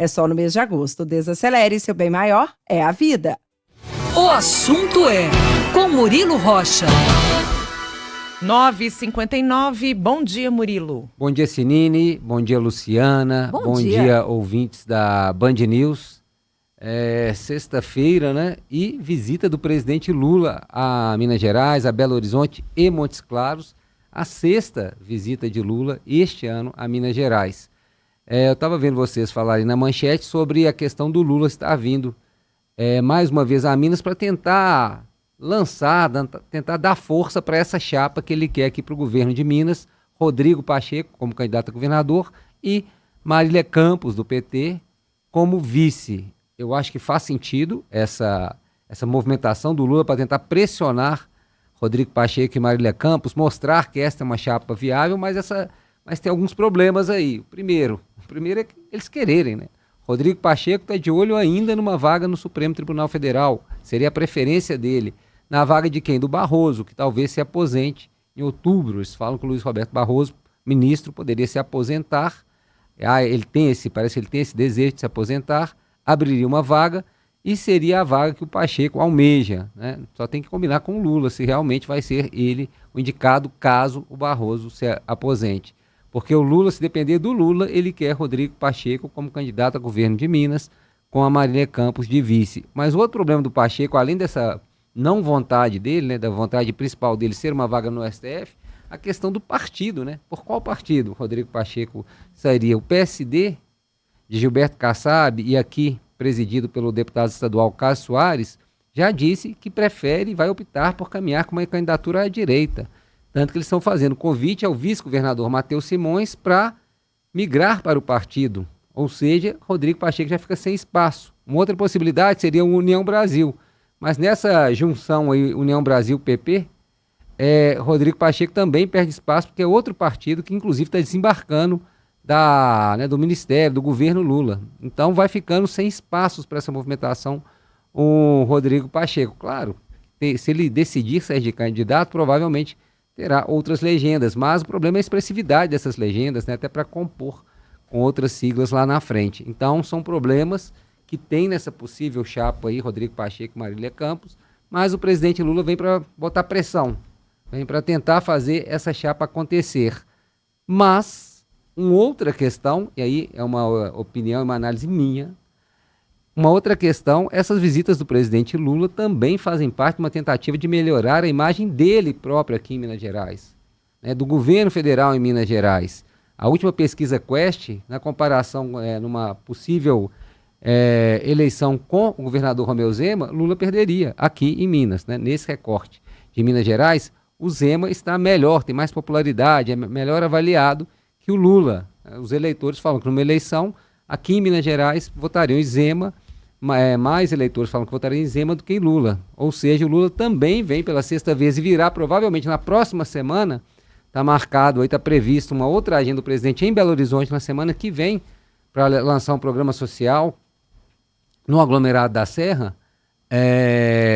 É só no mês de agosto. Desacelere, seu bem maior é a vida. O assunto é com Murilo Rocha. 9h59, bom dia, Murilo. Bom dia, Sinine, bom dia, Luciana, bom dia, ouvintes da Band News. É sexta-feira, né? E visita do presidente Lula a Minas Gerais, a Belo Horizonte e Montes Claros. A sexta visita de Lula este ano a Minas Gerais. Eu estava vendo vocês falarem na manchete sobre a questão do Lula estar vindo mais uma vez a Minas para tentar lançar, tentar dar força para essa chapa que ele quer aqui para o governo de Minas, Rodrigo Pacheco como candidato a governador e Marília Campos, do PT, como vice. Eu acho que faz sentido essa movimentação do Lula para tentar pressionar Rodrigo Pacheco e Marília Campos, mostrar que esta é uma chapa viável, mas tem alguns problemas aí. O primeiro é que eles quererem, né? Rodrigo Pacheco está de olho ainda numa vaga no Supremo Tribunal Federal. Seria a preferência dele. Na vaga de quem? Do Barroso, que talvez se aposente em outubro. Eles falam que o Luiz Roberto Barroso, ministro, poderia se aposentar. Parece que ele tem esse desejo de se aposentar. Abriria uma vaga e seria a vaga que o Pacheco almeja, né? Só tem que combinar com o Lula se realmente vai ser ele o indicado caso o Barroso se aposente. Porque o Lula, se depender do Lula, ele quer Rodrigo Pacheco como candidato a governo de Minas, com a Marília Campos de vice. Mas o outro problema do Pacheco, além dessa não vontade dele, né, da vontade principal dele ser uma vaga no STF, a questão do partido, né? Por qual partido Rodrigo Pacheco sairia? O PSD, de Gilberto Kassab, e aqui presidido pelo deputado estadual Cássio Soares, já disse que prefere e vai optar por caminhar com uma candidatura à direita. Tanto que eles estão fazendo convite ao vice-governador Matheus Simões para migrar para o partido. Ou seja, Rodrigo Pacheco já fica sem espaço. Uma outra possibilidade seria o União Brasil. Mas nessa junção aí, União Brasil-PP, Rodrigo Pacheco também perde espaço, porque é outro partido que inclusive está desembarcando do Ministério, do governo Lula. Então vai ficando sem espaços para essa movimentação o Rodrigo Pacheco. Claro, se ele decidir sair de candidato, provavelmente terá outras legendas, mas o problema é a expressividade dessas legendas, né, até para compor com outras siglas lá na frente. Então são problemas que tem nessa possível chapa aí, Rodrigo Pacheco e Marília Campos, mas o presidente Lula vem para botar pressão, vem para tentar fazer essa chapa acontecer. Mas uma outra questão, e aí é uma opinião, uma análise minha, uma outra questão, essas visitas do presidente Lula também fazem parte de uma tentativa de melhorar a imagem dele próprio aqui em Minas Gerais, né, do governo federal em Minas Gerais. A última pesquisa Quest, na comparação numa possível eleição com o governador Romeu Zema, Lula perderia aqui em Minas, né, nesse recorte de Minas Gerais. O Zema está melhor, tem mais popularidade, é melhor avaliado que o Lula. Os eleitores falam que numa eleição aqui em Minas Gerais votariam em Zema, mais eleitores falam que votariam em Zema do que em Lula. Ou seja, o Lula também vem pela sexta vez e virá provavelmente na próxima semana. Está marcado, está previsto uma outra agenda do presidente em Belo Horizonte na semana que vem para lançar um programa social no aglomerado da Serra.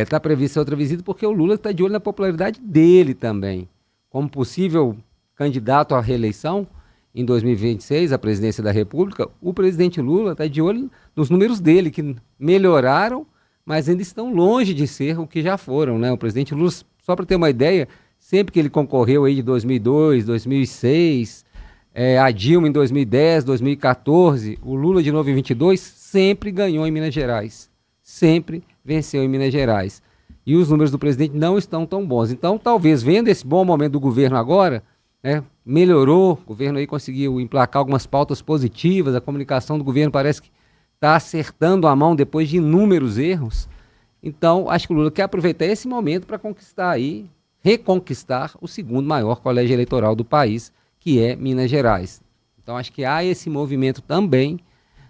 Está prevista outra visita porque o Lula está de olho na popularidade dele também. Como possível candidato à reeleição em 2026, à presidência da República, o presidente Lula está de olho nos números dele, que melhoraram, mas ainda estão longe de ser o que já foram, né? O presidente Lula, só para ter uma ideia, sempre que ele concorreu aí de 2002, 2006, a Dilma em 2010, 2014, o Lula de novo em 2022, sempre ganhou em Minas Gerais. Sempre venceu em Minas Gerais. E os números do presidente não estão tão bons. Então, talvez, vendo esse bom momento do governo agora, né, melhorou, o governo aí conseguiu emplacar algumas pautas positivas, a comunicação do governo parece que está acertando a mão depois de inúmeros erros. Então, acho que o Lula quer aproveitar esse momento para reconquistar o segundo maior colégio eleitoral do país, que é Minas Gerais. Então, acho que há esse movimento também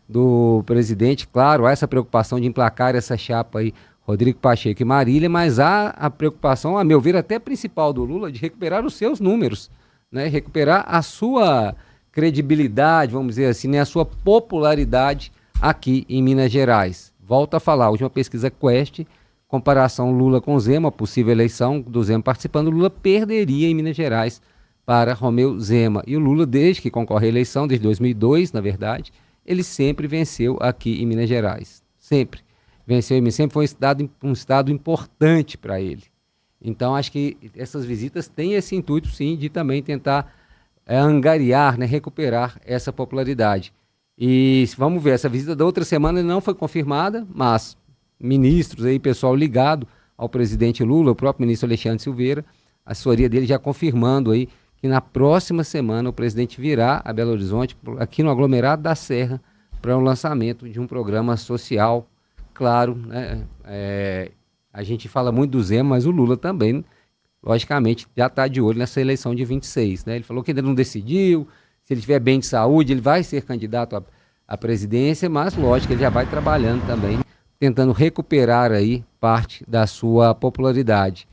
do presidente, claro, há essa preocupação de emplacar essa chapa aí, Rodrigo Pacheco e Marília, mas há a preocupação, a meu ver, até principal do Lula, de recuperar os seus números, né? Recuperar a sua credibilidade, vamos dizer assim, né? A sua popularidade aqui em Minas Gerais. Volto a falar, a última pesquisa Quest, comparação Lula com Zema, possível eleição do Zema participando, Lula perderia em Minas Gerais para Romeu Zema. E o Lula, desde que concorre à eleição, desde 2002, na verdade, ele sempre venceu aqui em Minas Gerais. Sempre venceu, e sempre foi um estado importante para ele. Então, acho que essas visitas têm esse intuito, sim, de também tentar angariar, né, recuperar essa popularidade. E vamos ver, essa visita da outra semana não foi confirmada, mas ministros aí, pessoal ligado ao presidente Lula, o próprio ministro Alexandre Silveira, a assessoria dele já confirmando aí que na próxima semana o presidente virá a Belo Horizonte, aqui no aglomerado da Serra, para o lançamento de um programa social. Claro, né, a gente fala muito do Zema, mas o Lula também, logicamente, já está de olho nessa eleição de 26. Né? Ele falou que ainda não decidiu, se ele estiver bem de saúde, ele vai ser candidato à presidência, mas, lógico, ele já vai trabalhando também, tentando recuperar aí parte da sua popularidade.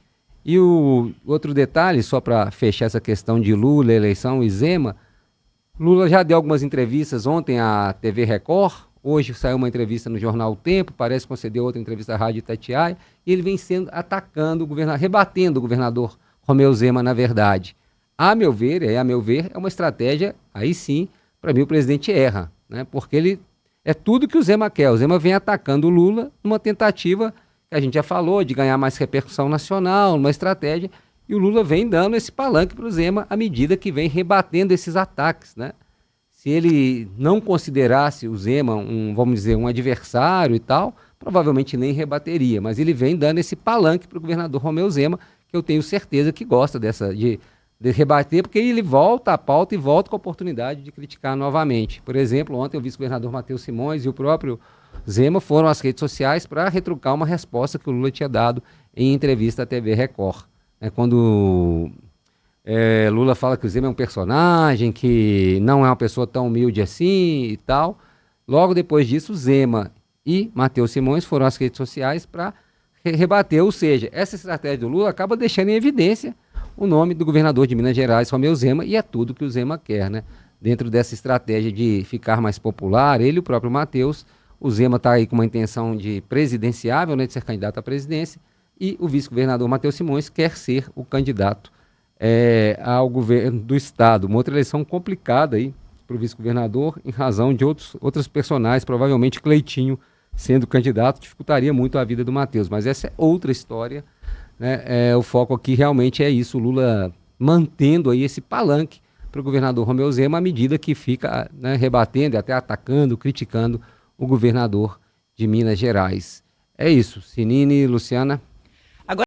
E o outro detalhe, só para fechar essa questão de Lula, eleição e Zema, Lula já deu algumas entrevistas ontem à TV Record, hoje saiu uma entrevista no jornal O Tempo, parece conceder outra entrevista à Rádio Itatiaia, e ele vem atacando o governador, rebatendo o governador Romeu Zema, na verdade. A meu ver, é uma estratégia, aí sim, para mim o presidente erra, né? Porque ele é tudo que o Zema quer. O Zema vem atacando o Lula numa tentativa, que a gente já falou, de ganhar mais repercussão nacional, uma estratégia, e o Lula vem dando esse palanque para o Zema à medida que vem rebatendo esses ataques, né? Se ele não considerasse o Zema vamos dizer, um adversário e tal, provavelmente nem rebateria, mas ele vem dando esse palanque para o governador Romeu Zema, que eu tenho certeza que gosta de rebater, porque ele volta à pauta e volta com a oportunidade de criticar novamente. Por exemplo, ontem o vice-governador Matheus Simões e o próprio Zema foram às redes sociais para retrucar uma resposta que o Lula tinha dado em entrevista à TV Record. Quando Lula fala que o Zema é um personagem, que não é uma pessoa tão humilde assim e tal, logo depois disso, Zema e Matheus Simões foram às redes sociais para rebater, ou seja, essa estratégia do Lula acaba deixando em evidência o nome do governador de Minas Gerais, Romeu Zema, e é tudo que o Zema quer, né? Dentro dessa estratégia de ficar mais popular, ele e o próprio Matheus, o Zema está aí com uma intenção de presidenciável, né, de ser candidato à presidência, e o vice-governador Matheus Simões quer ser o candidato ao governo do estado. Uma outra eleição complicada aí para o vice-governador, em razão de outros personagens, provavelmente Cleitinho sendo candidato, dificultaria muito a vida do Matheus, mas essa é outra história, né? O foco aqui realmente é isso, o Lula mantendo aí esse palanque para o governador Romeu Zema à medida que fica, né, rebatendo e até atacando, criticando o governador de Minas Gerais. É isso, Sinine, Luciana.